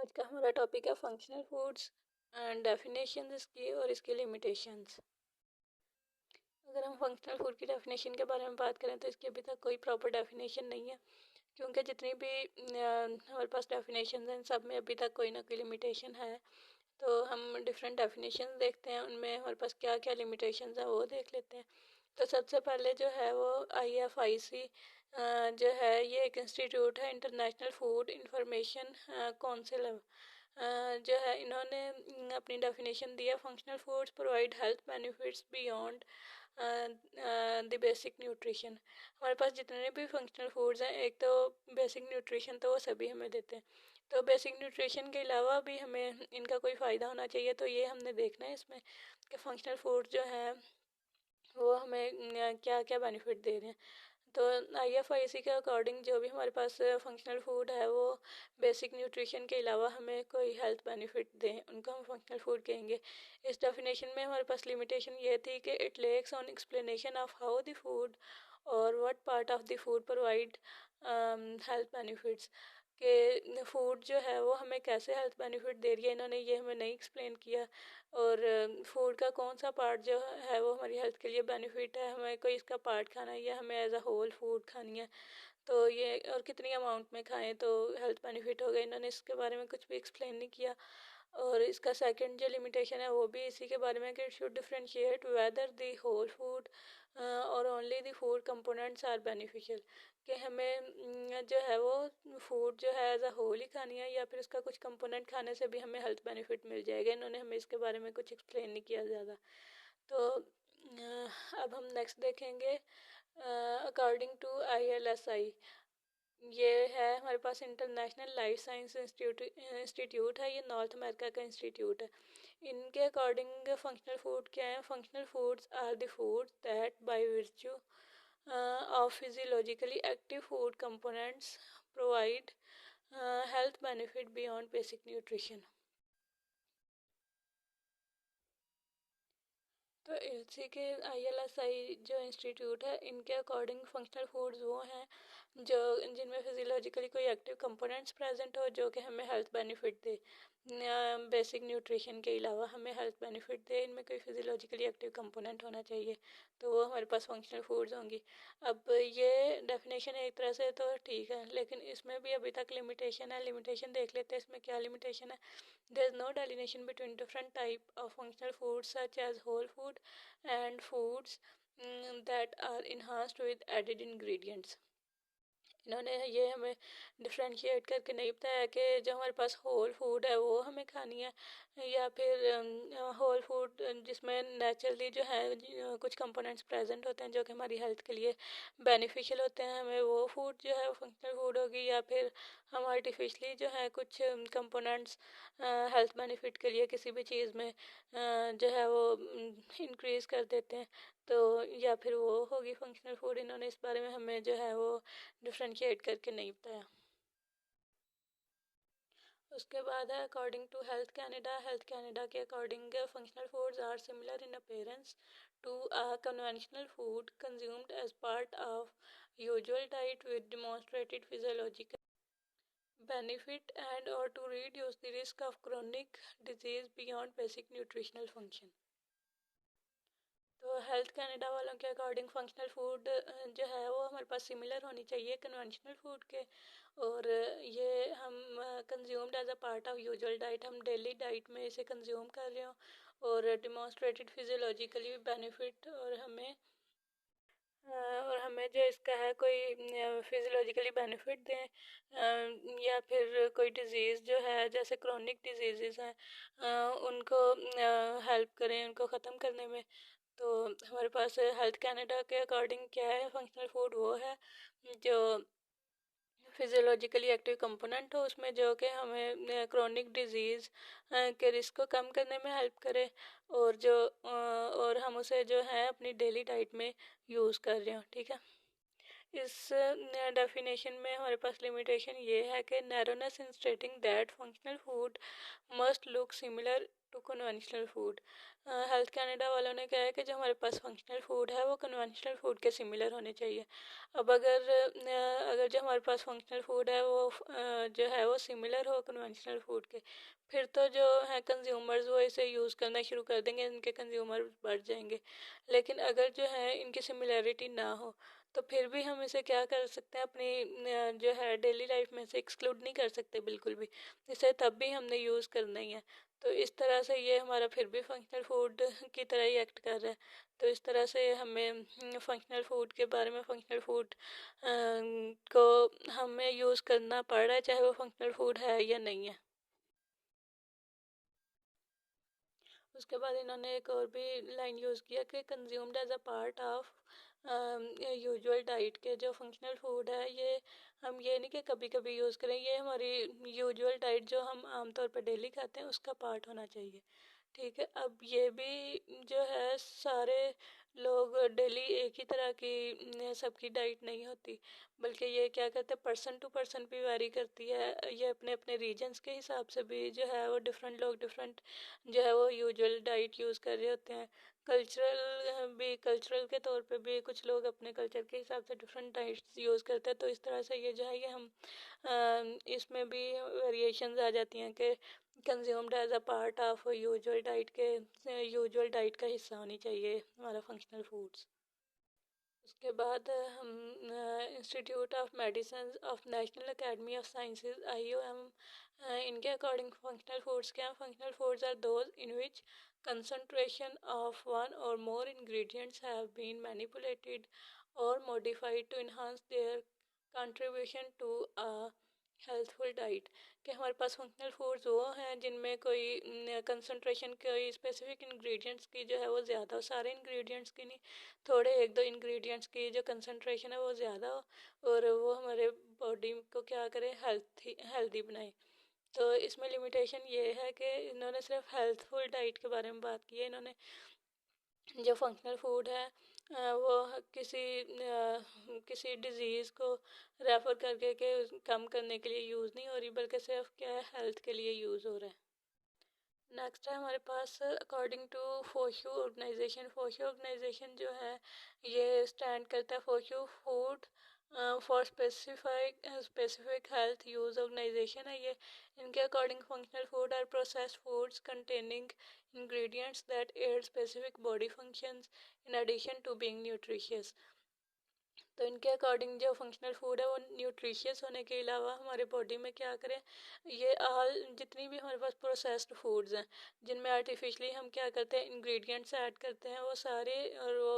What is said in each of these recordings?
आज का हमारा टॉपिक है फंक्शनल फूड्स एंड डेफिनेशंस इसकी और इसकी लिमिटेशंस। अगर हम फंक्शनल फूड की डेफिनेशन के बारे में बात करें तो इसकी अभी तक कोई प्रॉपर डेफिनेशन नहीं है, क्योंकि जितनी भी हमारे पास डेफिनेशन हैं सब में अभी तक कोई ना कोई लिमिटेशन है। तो हम डिफरेंट डेफिनेशन देखते हैं, उनमें हमारे पास क्या क्या लिमिटेशन है वो देख लेते हैं। तो सबसे पहले जो है वो IFIC जो है ये एक इंस्टीट्यूट है, इंटरनेशनल फूड इंफॉर्मेशन काउंसिल। जो है इन्होंने अपनी डेफिनेशन दिया, functional foods provide health benefits beyond the basic nutrition. हमारे पास जितने भी फंक्शनल फूड्स हैं, एक तो बेसिक न्यूट्रिशन तो वो सभी हमें देते हैं, तो बेसिक न्यूट्रिशन के अलावा भी हमें इनका कोई फ़ायदा होना चाहिए। तो ये हमने देखना है इसमें कि फंक्शनल फूड जो है वो हमें क्या क्या बेनिफिट दे रहे हैं। तो IFIC के अकॉर्डिंग जो भी हमारे पास फंक्शनल फूड है वो बेसिक न्यूट्रिशन के अलावा हमें कोई हेल्थ बेनिफिट दें, उनको हम फंक्शनल फूड कहेंगे। इस डेफिनेशन में हमारे पास लिमिटेशन ये थी कि it lacks on explanation of how the food और what part of the food provide health benefits, कि फूड जो है वो हमें कैसे हेल्थ बेनिफिट दे रही है, इन्होंने ये हमें नहीं एक्सप्लेन किया। और फूड का कौन सा पार्ट जो है वो हमारी हेल्थ के लिए बेनिफिट है, हमें कोई इसका पार्ट खाना है या हमें एज अ होल फूड खानी है, तो ये और कितनी अमाउंट में खाएं तो हेल्थ बेनिफिट होगा, इन्होंने इसके बारे में कुछ भी एक्सप्लेन नहीं किया। और इसका सेकंड जो लिमिटेशन है वो भी इसी के बारे में कि it should differentiate whether the whole food और only the food components are beneficial, कि हमें जो है वो फूड जो है एज अ होल ही खानी है या फिर उसका कुछ कंपोनेंट खाने से भी हमें हेल्थ बेनिफिट मिल जाएगा। इन्होंने हमें इसके बारे में कुछ एक्सप्लेन नहीं किया ज़्यादा। तो अब हम नेक्स्ट देखेंगे अकॉर्डिंग टू ILSI। ये है हमारे पास इंटरनेशनल लाइफ साइंस इंस्टीट्यूट है, ये नॉर्थ अमेरिका का इंस्टीट्यूट है। इनके अकॉर्डिंग फंक्शनल फूड क्या है, functional foods are the food that by virtue of physiologically active food components provide health benefit beyond basic nutrition। तो इसी के ILSI जो इंस्टीट्यूट है इनके अकॉर्डिंग फंक्शनल फूड्स वो हैं जो जिनमें फिजियोलॉजिकली कोई एक्टिव कंपोनेंट्स प्रेजेंट हो जो कि हमें हेल्थ बेनिफिट दे, बेसिक न्यूट्रिशन के अलावा हमें हेल्थ बेनिफिट दे, इनमें कोई फिजियोलॉजिकली एक्टिव कंपोनेंट होना चाहिए, तो वो हमारे पास फंक्शनल फूड्स होंगी। अब ये डेफिनेशन एक तरह से तो ठीक है, लेकिन इसमें भी अभी तक लिमिटेशन है। लिमिटेशन देख लेते हैं इसमें क्या लिमिटेशन है। There is no delineation between different type of functional foods such as whole food and foods that are enhanced with added ingredients। इन्होंने ये हमें डिफ्रेंशिएट करके नहीं बताया कि जो हमारे पास होल फूड है वो हमें खानी है या फिर होल फूड जिसमें नेचुरली जो है कुछ कंपोनेंट्स प्रेजेंट होते हैं जो कि हमारी हेल्थ के लिए बेनिफिशियल होते हैं, हमें वो फूड जो है वो फंक्शनल फूड होगी, या फिर हम आर्टिफिशली जो है कुछ कंपोनेंट्स हेल्थ बेनिफिट के लिए किसी भी चीज़ में जो है वो इंक्रीज़ कर देते हैं, तो या फिर वो होगी फंक्शनल फूड। इन्होंने इस बारे में हमें जो है वो डिफ्रेंशिएट करके नहीं बताया। उसके बाद है according to health Canada. Health Canada के according functional foods are similar in appearance to a conventional food consumed as part of usual diet with demonstrated physiological benefit and or to reduce the risk of chronic disease beyond basic nutritional function। तो health Canada वालों के according functional food जो है वो हमारे पास similar होनी चाहिए conventional food के, और ये हम consumed as a part of usual diet, हम डेली डाइट में इसे कंज्यूम कर रहे हो, और डिमॉन्स्ट्रेटेड फिजियोलॉजिकली बेनिफिट, और हमें जो इसका है कोई फिजियोलॉजिकली बेनिफिट दें, या फिर कोई डिज़ीज़ जो है जैसे क्रोनिक डिजीज़ हैं उनको हेल्प करें उनको ख़त्म करने में। तो हमारे पास हेल्थ कनाडा के अकॉर्डिंग क्या है, फंक्शनल फूड वो है जो फिजियोलॉजिकली एक्टिव कंपोनेंट हो उसमें, जो कि हमें क्रोनिक डिजीज़ के रिस्क को कम करने में हेल्प करे, और और हम उसे जो है अपनी डेली डाइट में यूज़ कर रहे हो। ठीक है, इस डेफिनेशन में हमारे पास लिमिटेशन ये है कि narrowness in stating that functional food must look similar to conventional food. Health Canada वालों ने कहा है कि जो हमारे पास फंक्शनल फूड है वो कन्वेंशनल फूड के सिमिलर होने चाहिए। अब अगर जो हमारे पास फंक्शनल फूड है वो जो है वो सिमिलर हो कन्वेंशनल फूड के, फिर तो जो है कंज्यूमर्स वो इसे यूज़ करना शुरू कर देंगे, इनके कंज्यूमर बढ़ जाएंगे। लेकिन अगर जो है इनकी सिमिलैरिटी ना हो तो फिर भी हम इसे क्या कर सकते हैं, अपनी जो है डेली लाइफ में से एक्सक्लूड नहीं कर सकते बिल्कुल भी। इसे तब भी हमने यूज़ करना ही है। तो इस तरह से ये हमारा फिर भी फंक्शनल फूड की तरह ही एक्ट कर रहा है। तो इस तरह से हमें फंक्शनल फूड के बारे में, फंक्शनल फूड को हमें यूज़ करना पड़ रहा है, चाहे वो फंक्शनल फूड है या नहीं है। उसके बाद इन्होंने एक और भी लाइन यूज़ किया कि consumed as a part of usual diet के जो फंक्शनल फूड है ये हम ये नहीं कि कभी कभी यूज़ करें, ये हमारी यूजुअल डाइट जो हम आमतौर पर डेली खाते हैं उसका पार्ट होना चाहिए। ठीक है, अब ये भी जो है सारे लोग डेली एक ही तरह की सबकी डाइट नहीं होती, बल्कि ये क्या कहते हैं पर्सन टू पर्सन भी वैरी करती है। ये अपने अपने रीजन्स के हिसाब से भी जो है वो डिफरेंट लोग डिफरेंट जो है वो यूजुअल डाइट यूज़ कर रहे होते हैं। कल्चरल के तौर पे भी कुछ लोग अपने कल्चर के हिसाब से डिफरेंट डाइट्स यूज़ करते हैं। तो इस तरह से ये जो है ये हम इसमें भी वेरिएशंस आ जाती हैं कि consumed as a part of usual diet का हिस्सा होनी चाहिए हमारा फंक्शनल फूड्स। उसके बाद हम institute of medicine of national academy of sciences IOM इनके अकॉर्डिंग फंक्शनल फूड्स क्या हैं? Functional foods are those in which concentration of one or more ingredients have been manipulated or modified to enhance their contribution to a healthful diet. कि हमारे पास functional foods वो हैं जिनमें कोई concentration कोई specific ingredients की जो है वो ज़्यादा हो, सारे इंग्रेडिएंट्स की नहीं, थोड़े एक दो इंग्रेडिएंट्स की जो कंसंट्रेशन है वो ज़्यादा हो और वो हमारे बॉडी को क्या करे, हेल्थी बनाए। तो इसमें लिमिटेशन ये है कि इन्होंने सिर्फ हेल्थफुल डाइट के बारे में बात की है। इन्होंने जो फंक्शनल फूड है वो किसी डिजीज़ को रेफर करके के कम करने के लिए यूज़ नहीं हो रही, बल्कि सिर्फ क्या है हेल्थ के लिए यूज़ हो रहा है। नेक्स्ट है हमारे पास according to FOSHU organisation. FOSHU organisation जो है ये स्टैंड करता है FOSHU food for specific health use organisation है ये। इनके according functional food are processed foods containing ingredients that aid specific body functions in addition to being nutritious। तो इनके अकॉर्डिंग जो फंक्शनल फूड है वो न्यूट्रिशियस होने के अलावा हमारे बॉडी में क्या करें, ये ऑल जितनी भी हमारे पास प्रोसेस्ड फूड्स हैं जिनमें आर्टिफिशियली हम क्या करते हैं इंग्रेडिएंट्स ऐड करते हैं वो सारे, और वो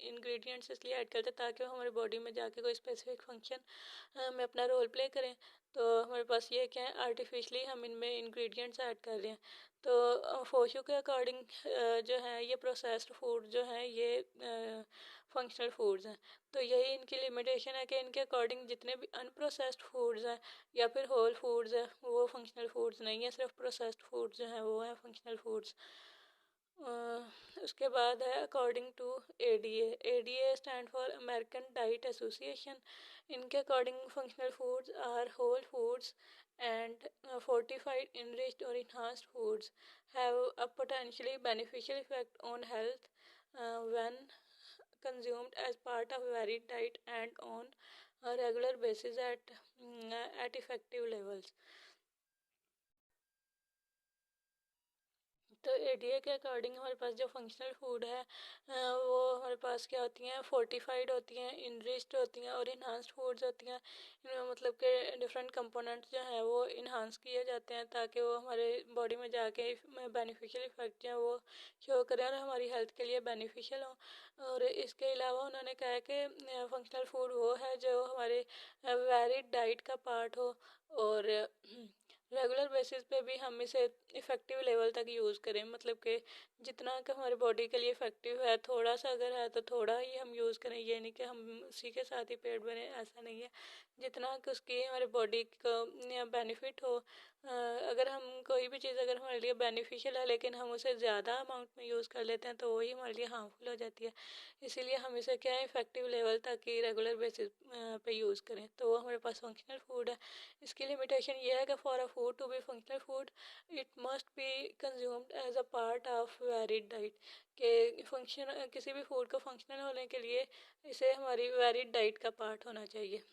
इंग्रेडिएंट्स इसलिए ऐड करते हैं ताकि वो हमारी बॉडी में जाके कोई स्पेसिफिक फंक्शन में अपना रोल प्ले करें। तो हमारे पास ये क्या है आर्टिफिशियली हम इनमें इंग्रेडिएंट्स ऐड कर रहे हैं। तो फोशू के अकॉर्डिंग जो है ये प्रोसेस्ड फूड जो है ये फंक्शनल फूड्स हैं। तो यही इनकी लिमिटेशन है कि इनके अकॉर्डिंग जितने भी अनप्रोसेस्ड फूड्स हैं या फिर होल फूड्स हैं वो फंक्शनल फूड्स नहीं है, सिर्फ प्रोसेस्ड फूड्स जो हैं वो हैं फंक्शनल फूड्स। उसके बाद है according to ADA stand for American diet association. इनके according functional foods are whole foods and fortified, enriched or enhanced foods have a potentially beneficial effect on health when consumed as part of varied diet and on a regular basis at effective levels। तो ADA के according हमारे पास जो functional food है वो हमारे पास क्या होती हैं, फोर्टिफाइड होती हैं, इनरिच्ड होती हैं और इन्हांस्ड फूड्स होती हैं। इनमें मतलब के डिफरेंट कंपोनेंट्स जो हैं वो इन्हांस किए जाते हैं ताकि वो हमारे बॉडी में जाके बेनिफिशियल इफेक्ट जो है वो शो करें और हमारी हेल्थ के लिए बेनिफिशियल हो। और इसके अलावा उन्होंने कहा है कि फंक्शनल फूड वो है जो हमारे वेरिड डाइट का पार्ट हो और रेगुलर बेसिस पे भी हम इसे इफ़ेक्टिव लेवल तक यूज़ करें। मतलब कि जितना कि हमारी बॉडी के लिए इफ़ेक्टिव है, थोड़ा सा अगर है तो थोड़ा ही हम यूज़ करें। ये नहीं कि हम उसी के साथ ही पेट भरें, ऐसा नहीं है। जितना कि उसकी हमारी बॉडी को बेनिफिट हो अगर हम कोई भी चीज़ अगर हमारे लिए बेनिफिशियल है लेकिन हम उसे ज़्यादा अमाउंट में यूज़ कर लेते हैं तो वही हमारे लिए हार्मफुल हो जाती है। इसीलिए हम इसे क्या है इफ़ेक्टिव लेवल तक ही रेगुलर बेसिस पे यूज़ करें, तो वो हमारे पास फंक्शनल फूड है। इसकी लिमिटेशन ये है कि for a food to be functional food it must be consumed as a part of varied diet, कि फंक्शन किसी भी फूड को फंक्शनल होने के लिए इसे हमारी वेरिड डाइट का पार्ट होना चाहिए।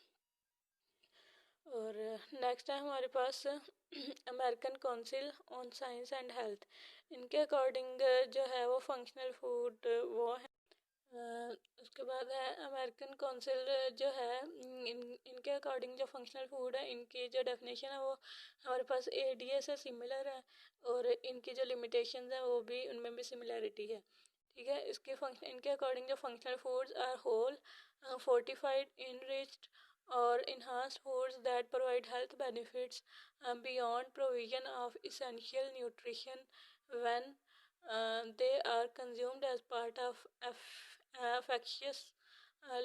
और नेक्स्ट है हमारे पास American council on science and health. इनके अकॉर्डिंग जो है वो फंक्शनल फूड वो है। उसके बाद है अमेरिकन काउंसिल जो है इनके अकॉर्डिंग जो फंक्शनल फूड है इनकी जो डेफिनेशन है वो हमारे पास एडीए से सिमिलर है, और इनकी जो लिमिटेशंस है वो भी उनमें भी सिमिलरिटी है। ठीक है, इनके अकॉर्डिंग जो functional foods are whole fortified, enriched or enhanced foods that provide health benefits beyond provision of essential nutrition when they are consumed as part of affectious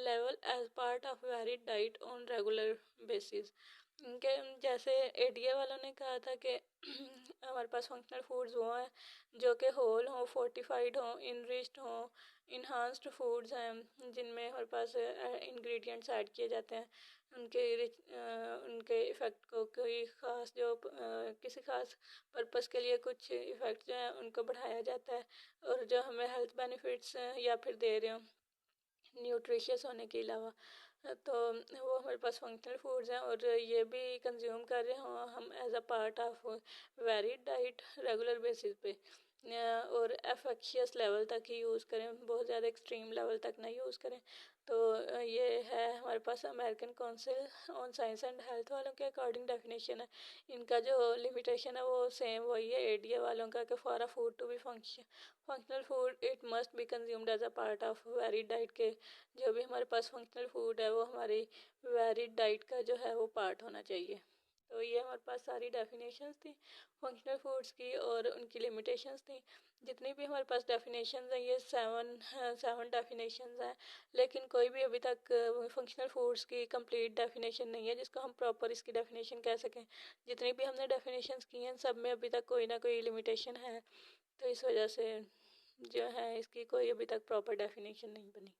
level as part of varied diet on regular basis। इनके जैसे ADA वालों ने कहा था कि हमारे पास functional foods वो हैं जो कि होल हों, फोर्टिफाइड हों, इनरिच्ड हों, इन्हांस्ड फूड्स हैं जिनमें हमारे पास इंग्रेडिएंट्स ऐड किए जाते हैं, उनके इफ़ेक्ट को कोई ख़ास किसी ख़ास पर्पस के लिए कुछ इफ़ेक्ट जो हैं उनको बढ़ाया जाता है, और जो हमें हेल्थ बेनिफिट्स या फिर दे रहे हो न्यूट्रिशियस होने के अलावा, तो वो हमारे पास फंक्शनल फूड्स हैं और ये भी कंज्यूम कर रहे हो हम as a part of varied diet regular basis पे, और एफेक्शियस लेवल तक ही यूज़ करें, बहुत ज़्यादा एक्सट्रीम लेवल तक ना यूज़ करें। तो ये है हमारे पास American council on science and health वालों के अकॉर्डिंग डेफिनेशन है। इनका जो लिमिटेशन है वो सेम वही है एडीए वालों का कि for a food to be functional food it must be consumed as a part of varied diet, के जो भी हमारे पास फंक्शनल फूड है वो हमारी वेरिड डाइट का जो है वो पार्ट होना चाहिए। तो ये हमारे पास सारी डेफिनेशंस थी फंक्शनल फूड्स की और उनकी लिमिटेशंस थी। जितनी भी हमारे पास डेफिनेशंस हैं ये सेवन डेफिनेशंस हैं, लेकिन कोई भी अभी तक फंक्शनल फूड्स की कंप्लीट डेफिनेशन नहीं है जिसको हम प्रॉपर इसकी डेफिनेशन कह सकें। जितनी भी हमने डेफिनेशंस की हैं सब में अभी तक कोई ना कोई लिमिटेशन है, तो इस वजह से जो है इसकी कोई अभी तक प्रॉपर डेफिनेशन नहीं बनी।